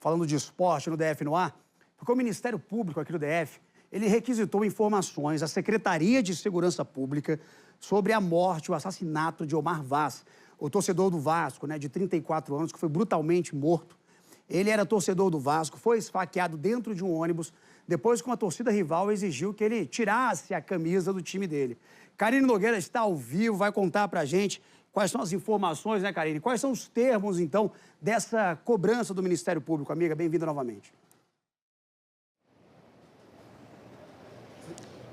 falando de esporte no DF no ar, porque o Ministério Público aqui do DF, ele requisitou informações à Secretaria de Segurança Pública sobre a morte, o assassinato de Omar Vaz, o torcedor do Vasco, né, de 34 anos, que foi brutalmente morto. Ele era torcedor do Vasco, foi esfaqueado dentro de um ônibus, depois que uma torcida rival exigiu que ele tirasse a camisa do time dele. Karine Nogueira está ao vivo, vai contar pra gente quais são as informações, né, Karine? Quais são os termos, então, dessa cobrança do Ministério Público? Amiga, bem-vinda novamente.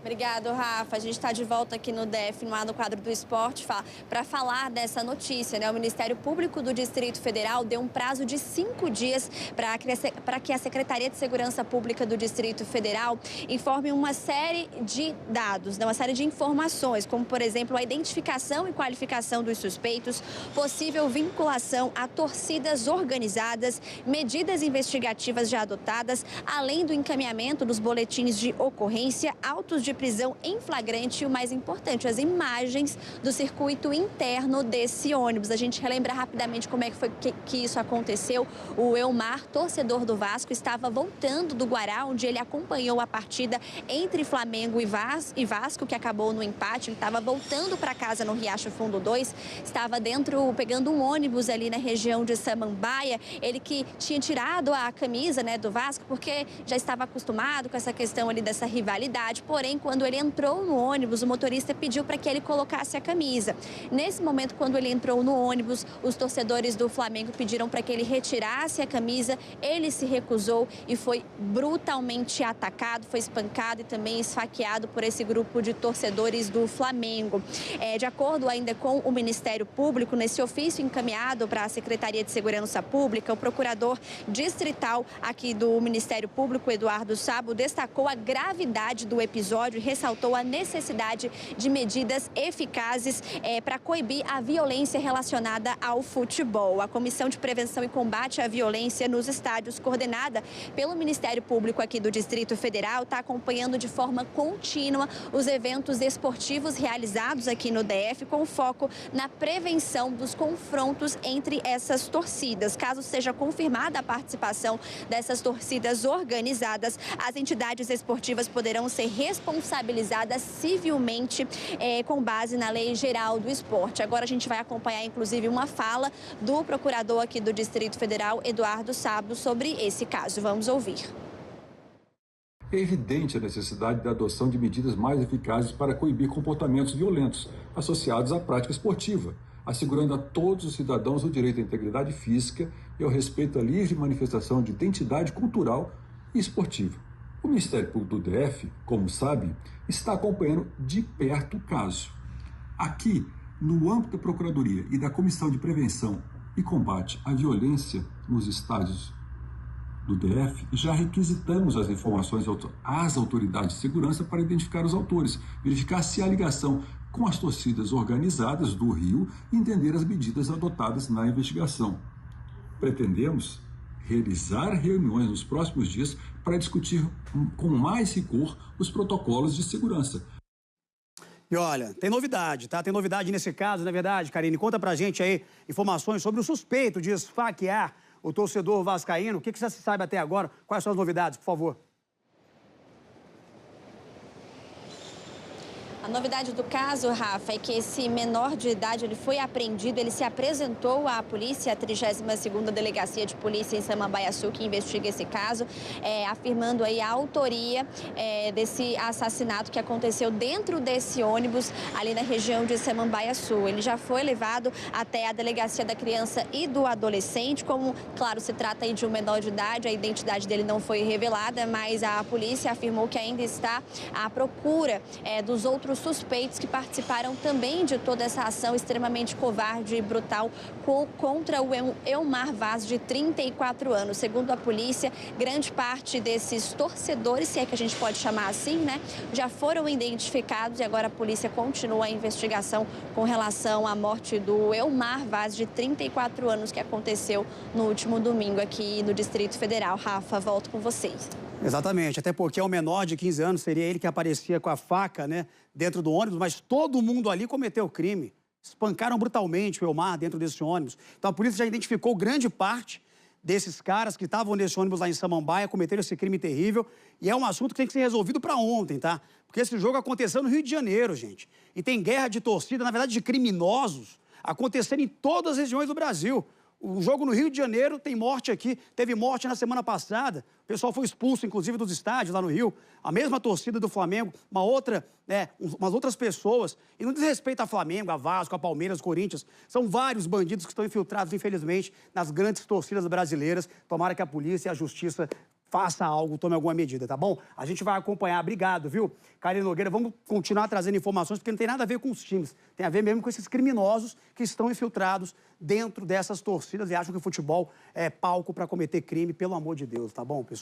Obrigado, Rafa. A gente está de volta aqui no DF, no quadro do esporte, para falar dessa notícia, né? O Ministério Público do Distrito Federal deu um prazo de 5 dias para que a Secretaria de Segurança Pública do Distrito Federal informe uma série de dados, né? Uma série de informações, como, por exemplo, a identificação e qualificação dos suspeitos, possível vinculação a torcidas organizadas, medidas investigativas já adotadas, além do encaminhamento dos boletins de ocorrência, autos de prisão em flagrante e, o mais importante, as imagens do circuito interno desse ônibus. A gente relembra rapidamente como é que foi que isso aconteceu. O Elmar, torcedor do Vasco, estava voltando do Guará, onde ele acompanhou a partida entre Flamengo e Vasco, que acabou no empate. Ele estava voltando para casa no Riacho Fundo 2, estava dentro, pegando um ônibus ali na região de Samambaia. Ele que tinha tirado a camisa, né, do Vasco, porque já estava acostumado com essa questão ali dessa rivalidade. Porém, quando ele entrou no ônibus, o motorista pediu para que ele colocasse a camisa. Nesse momento, quando ele entrou no ônibus, os torcedores do Flamengo pediram para que ele retirasse a camisa. Ele se recusou e foi brutalmente atacado, foi espancado e também esfaqueado por esse grupo de torcedores do Flamengo. De acordo ainda com o Ministério Público, nesse ofício encaminhado para a Secretaria de Segurança Pública, o procurador distrital aqui do Ministério Público, Eduardo Sabo, destacou a gravidade do episódio e ressaltou a necessidade de medidas eficazes para coibir a violência relacionada ao futebol. A Comissão de Prevenção e Combate à Violência nos Estádios, coordenada pelo Ministério Público aqui do Distrito Federal, está acompanhando de forma contínua os eventos esportivos realizados aqui no DF, com foco na prevenção dos confrontos entre essas torcidas. Caso seja confirmada a participação dessas torcidas organizadas, as entidades esportivas poderão ser responsabilizadas civilmente com base na Lei Geral do Esporte. Agora a gente vai acompanhar, inclusive, uma fala do procurador aqui do Distrito Federal, Eduardo Sabo, sobre esse caso. Vamos ouvir. É evidente a necessidade da adoção de medidas mais eficazes para coibir comportamentos violentos associados à prática esportiva, assegurando a todos os cidadãos o direito à integridade física e ao respeito à livre manifestação de identidade cultural e esportiva. O Ministério Público do DF, como sabe, está acompanhando de perto o caso. Aqui, no âmbito da Procuradoria e da Comissão de Prevenção e Combate à Violência nos estádios do DF, já requisitamos as informações às autoridades de segurança para identificar os autores, verificar se há ligação com as torcidas organizadas do Rio e entender as medidas adotadas na investigação. Pretendemos realizar reuniões nos próximos dias para discutir com mais rigor os protocolos de segurança. E olha, tem novidade, tá? Tem novidade nesse caso, não é verdade, Karine? Conta pra gente aí informações sobre o suspeito de esfaquear o torcedor vascaíno. O que já se sabe até agora? Quais são as novidades, por favor? A novidade do caso, Rafa, é que esse menor de idade ele foi apreendido, ele se apresentou à polícia, a 32ª Delegacia de Polícia em Samambaiaçu, que investiga esse caso, afirmando aí a autoria desse assassinato que aconteceu dentro desse ônibus ali na região de Samambaiaçu. Ele já foi levado até a Delegacia da Criança e do Adolescente, como, claro, se trata aí de um menor de idade, a identidade dele não foi revelada, mas a polícia afirmou que ainda está à procura dos outros suspeitos que participaram também de toda essa ação extremamente covarde e brutal contra o Elmar Vaz, de 34 anos. Segundo a polícia, grande parte desses torcedores, se é que a gente pode chamar assim, né, já foram identificados e agora a polícia continua a investigação com relação à morte do Elmar Vaz, de 34 anos, que aconteceu no último domingo aqui no Distrito Federal. Rafa, volto com vocês. Exatamente, até porque é um menor de 15 anos, seria ele que aparecia com a faca, né, dentro do ônibus, mas todo mundo ali cometeu crime. Espancaram brutalmente o Elmar dentro desse ônibus. Então a polícia já identificou grande parte desses caras que estavam nesse ônibus lá em Samambaia, cometeram esse crime terrível. E é um assunto que tem que ser resolvido para ontem, tá? Porque esse jogo aconteceu no Rio de Janeiro, gente. E tem guerra de torcida, na verdade, de criminosos, acontecendo em todas as regiões do Brasil. O jogo no Rio de Janeiro tem morte aqui, teve morte na semana passada. O pessoal foi expulso, inclusive, dos estádios lá no Rio. A mesma torcida do Flamengo, umas outras pessoas. E não diz respeito a Flamengo, a Vasco, a Palmeiras, Corinthians. São vários bandidos que estão infiltrados, infelizmente, nas grandes torcidas brasileiras. Tomara que a polícia e a justiça faça algo, tome alguma medida, tá bom? A gente vai acompanhar. Obrigado, viu? Karine Nogueira, vamos continuar trazendo informações, porque não tem nada a ver com os times. Tem a ver mesmo com esses criminosos que estão infiltrados dentro dessas torcidas e acham que o futebol é palco para cometer crime, pelo amor de Deus, tá bom, pessoal?